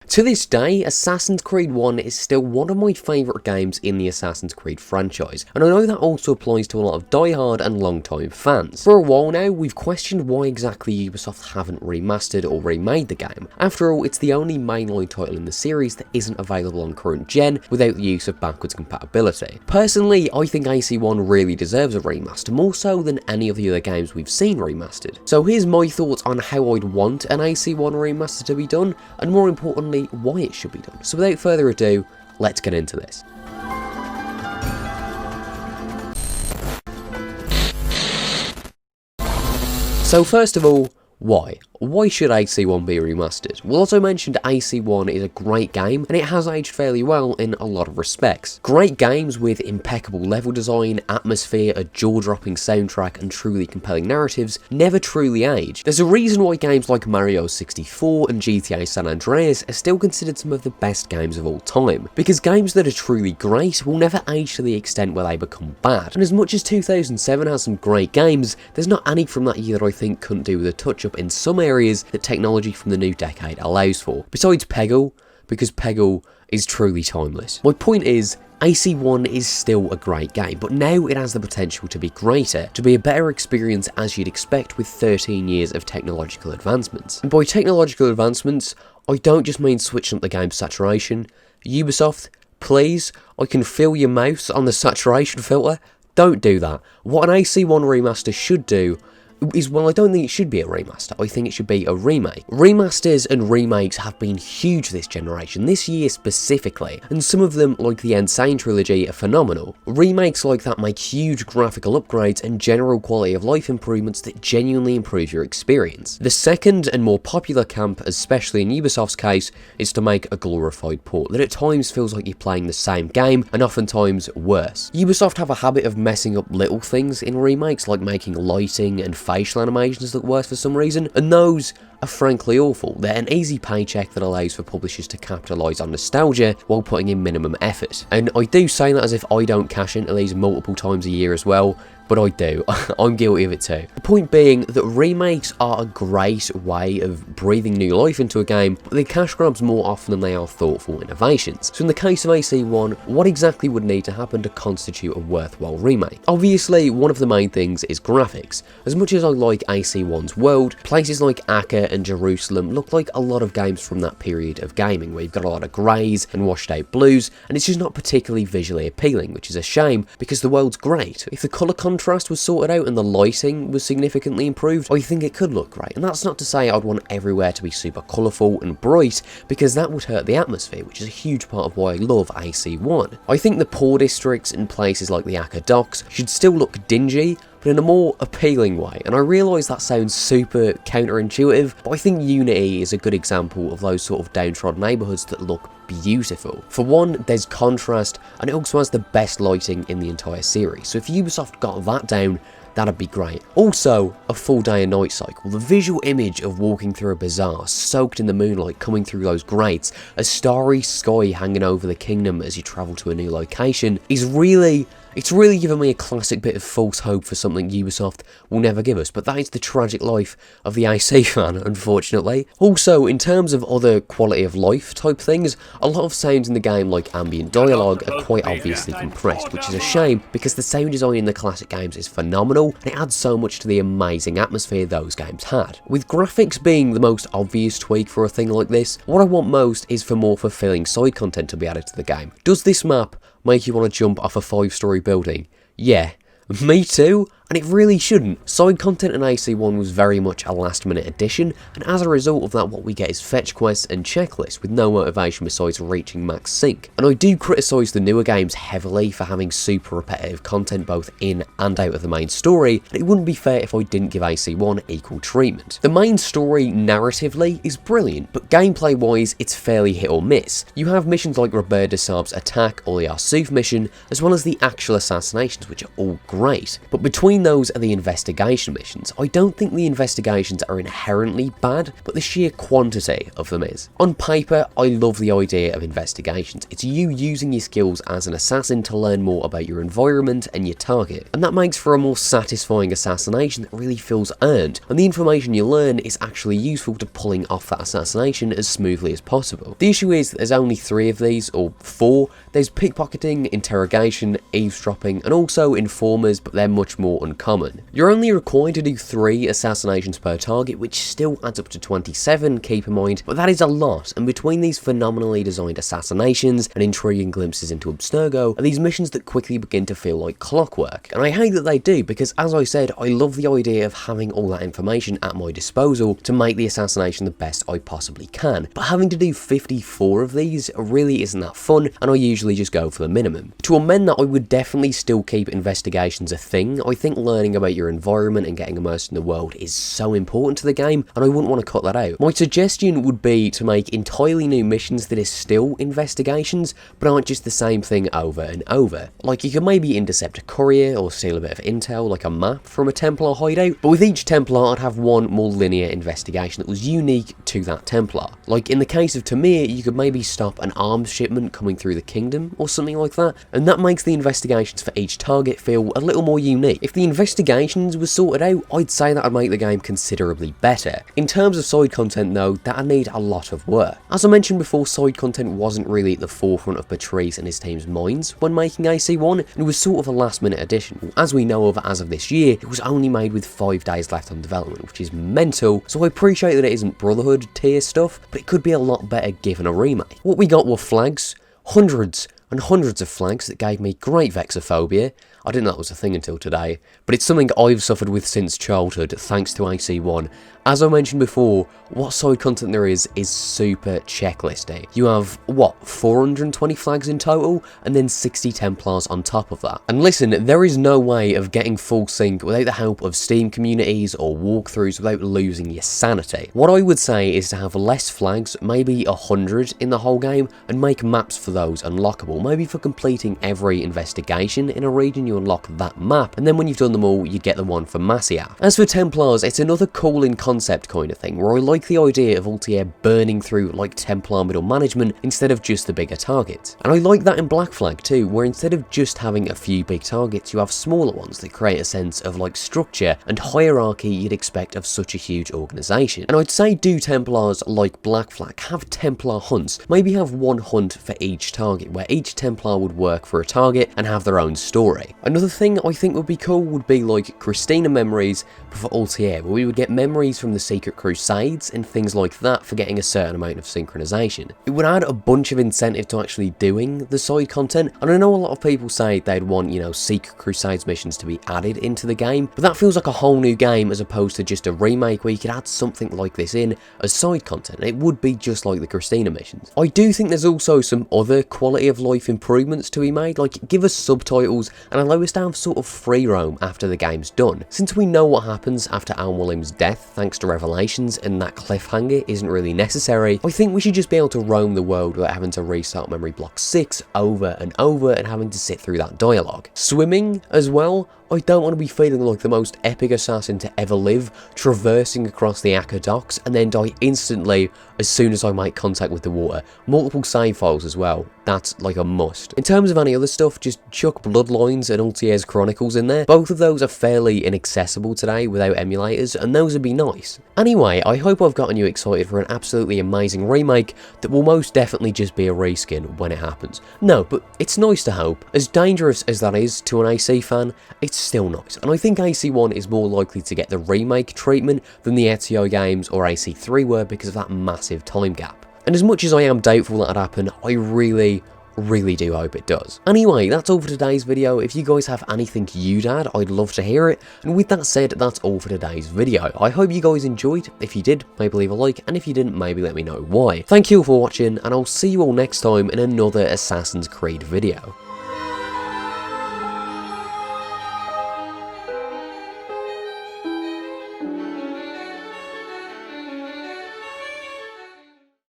To this day, Assassin's Creed 1 is still one of my favourite games in the Assassin's Creed franchise, and I know that also applies to a lot of die-hard and long-time fans. For a while now, we've questioned why exactly Ubisoft haven't remastered or remade the game. After all, it's the only mainline title in the series that isn't available on current gen without the use of backwards compatibility. Personally, I think AC1 really deserves a remaster, more so than any of the other games we've seen remastered. So here's my thoughts on how I'd want an AC1 remaster to be done, and more importantly, why it should be done. So without further ado, let's get into this. So first of all, why? Why should AC1 be remastered? Well, as I mentioned, AC1 is a great game, and it has aged fairly well in a lot of respects. Great games with impeccable level design, atmosphere, a jaw-dropping soundtrack, and truly compelling narratives never truly age. There's a reason why games like Mario 64 and GTA San Andreas are still considered some of the best games of all time, because games that are truly great will never age to the extent where they become bad. And as much as 2007 has some great games, there's not any from that year that I think couldn't do with a touch-up in some areas that technology from the new decade allows for. Besides Peggle, because Peggle is truly timeless. My point is, AC1 is still a great game, but now it has the potential to be greater, to be a better experience as you'd expect with 13 years of technological advancements. And by technological advancements, I don't just mean switching up the game's saturation. Ubisoft, please, I can feel your mouse on the saturation filter. Don't do that. What an AC1 remaster should do is, well, I don't think it should be a remaster, I think it should be a remake. Remasters and remakes have been huge this generation, this year specifically, and some of them, like the Insane trilogy, are phenomenal. Remakes like that make huge graphical upgrades and general quality of life improvements that genuinely improve your experience. The second and more popular camp, especially in Ubisoft's case, is to make a glorified port that at times feels like you're playing the same game, and oftentimes worse. Ubisoft have a habit of messing up little things in remakes, like making lighting and facial animations look worse for some reason, and those are frankly awful. They're an easy paycheck that allows for publishers to capitalise on nostalgia while putting in minimum effort. And I do say that as if I don't cash into these multiple times a year as well, but I do. I'm guilty of it too. The point being that remakes are a great way of breathing new life into a game, but they're cash grabs more often than they are thoughtful innovations. So in the case of AC1, what exactly would need to happen to constitute a worthwhile remake? Obviously, one of the main things is graphics. As much as I like AC1's world, places like Acre and Jerusalem look like a lot of games from that period of gaming, where you've got a lot of greys and washed out blues, and it's just not particularly visually appealing, which is a shame because the world's great. If the colour contrast was sorted out and the lighting was significantly improved, I think it could look great. And that's not to say I'd want everywhere to be super colourful and bright, because that would hurt the atmosphere, which is a huge part of why I love AC1. I think the poor districts and places like the Acre Docks should still look dingy, but in a more appealing way. And I realise that sounds super counterintuitive, but I think Unity is a good example of those sort of downtrodden neighbourhoods that look beautiful. For one, there's contrast, and it also has the best lighting in the entire series, so if Ubisoft got that down, that'd be great. Also, a full day and night cycle. The visual image of walking through a bazaar, soaked in the moonlight coming through those grates, a starry sky hanging over the kingdom as you travel to a new location, is really given me a classic bit of false hope for something Ubisoft will never give us, but that is the tragic life of the AC fan, unfortunately. Also, in terms of other quality of life type things, a lot of sounds in the game, like ambient dialogue, are quite obviously compressed, which is a shame because the sound design in the classic games is phenomenal, and it adds so much to the amazing atmosphere those games had. With graphics being the most obvious tweak for a thing like this, what I want most is for more fulfilling side content to be added to the game. Does this map make you want to jump off a 5-story building? Yeah, me too, and it really shouldn't. Side content in AC1 was very much a last minute addition, and as a result of that, what we get is fetch quests and checklists with no motivation besides reaching max sync. And I do criticise the newer games heavily for having super repetitive content both in and out of the main story, and it wouldn't be fair if I didn't give AC1 equal treatment. The main story narratively is brilliant, but gameplay wise it's fairly hit or miss. You have missions like Robert de Saab's attack or the Arsuf mission, as well as the actual assassinations, which are all great, but between Between those are the investigation missions. I don't think the investigations are inherently bad, but the sheer quantity of them is. On paper, I love the idea of investigations. It's you using your skills as an assassin to learn more about your environment and your target, and that makes for a more satisfying assassination that really feels earned, and the information you learn is actually useful to pulling off that assassination as smoothly as possible. The issue is that there's only 3 of these, or 4. There's pickpocketing, interrogation, eavesdropping, and also informers, but they're much more uncommon. You're only required to do 3 assassinations per target, which still adds up to 27, keep in mind, but that is a lot, and between these phenomenally designed assassinations and intriguing glimpses into Abstergo are these missions that quickly begin to feel like clockwork. And I hate that they do, because as I said, I love the idea of having all that information at my disposal to make the assassination the best I possibly can, but having to do 54 of these really isn't that fun, and I usually just go for the minimum. To amend that, I would definitely still keep investigations a thing. I think learning about your environment and getting immersed in the world is so important to the game, and I wouldn't want to cut that out. My suggestion would be to make entirely new missions that is still investigations, but aren't just the same thing over and over. Like, you could maybe intercept a courier or steal a bit of intel, like a map from a Templar hideout, but with each Templar I'd have one more linear investigation that was unique to that Templar. Like in the case of Tamir, you could maybe stop an arms shipment coming through the kingdom or something like that, and that makes the investigations for each target feel a little more unique. If the investigations were sorted out, I'd say that would make the game considerably better. In terms of side content though, that'd need a lot of work. As I mentioned before, side content wasn't really at the forefront of Patrice and his team's minds when making AC1, and it was sort of a last minute addition. As we know of as of this year, it was only made with 5 days left on development, which is mental, so I appreciate that it isn't Brotherhood tier stuff, but it could be a lot better given a remake. What we got were flags, hundreds and hundreds of flags that gave me great vexophobia. I didn't know that was a thing until today, but it's something I've suffered with since childhood thanks to AC1. As I mentioned before, what side content there is super checklisty. You have, what, 420 flags in total, and then 60 Templars on top of that. And listen, there is no way of getting full sync without the help of Steam communities or walkthroughs without losing your sanity. What I would say is to have less flags, maybe 100 in the whole game, and make maps for those unlockable. Maybe for completing every investigation in a region you unlock that map, and then when you've done them all, you get the one for Masyaf. As for Templars, it's another cool in concept kind of thing, where I like the idea of Altair burning through like Templar middle management instead of just the bigger targets. And I like that in Black Flag too, where instead of just having a few big targets, you have smaller ones that create a sense of like structure and hierarchy you'd expect of such a huge organisation. And I'd say do Templars like Black Flag, have Templar hunts, maybe have one hunt for each target, where each Templar would work for a target and have their own story. Another thing I think would be cool would be like Christina memories for Altair, where we would get memories from the Secret Crusades and things like that for getting a certain amount of synchronization. It would add a bunch of incentive to actually doing the side content, and I know a lot of people say they'd want, you know, Secret Crusades missions to be added into the game, but that feels like a whole new game as opposed to just a remake where you could add something like this in as side content, and it would be just like the Christina missions. I do think there's also some other quality of life improvements to be made, like give us subtitles and allow us to have sort of free roam after the game's done. Since we know what happens after Al-Mualim's death thanks to Revelations and that cliffhanger isn't really necessary, I think we should just be able to roam the world without having to restart Memory Block 6 over and over and having to sit through that dialogue. Swimming as well, I don't want to be feeling like the most epic assassin to ever live, traversing across the Akka docks and then die instantly as soon as I make contact with the water. Multiple save files as well, that's like a must. In terms of any other stuff, just chuck Bloodlines and Altair's Chronicles in there. Both of those are fairly inaccessible today without emulators, and those would be nice. Anyway, I hope I've gotten you excited for an absolutely amazing remake that will most definitely just be a reskin when it happens. No, but it's nice to hope. As dangerous as that is to an AC fan, it's still nice, and I think AC1 is more likely to get the remake treatment than the Ezio games or AC3 were because of that massive time gap. And as much as I am doubtful that'd happen, I really do hope it does. Anyway, that's all for today's video. If you guys have anything you'd add, I'd love to hear it. And with that said, that's all for today's video. I hope you guys enjoyed. If you did, maybe leave a like, and if you didn't, maybe let me know why. Thank you all for watching, and I'll see you all next time in another Assassin's Creed video.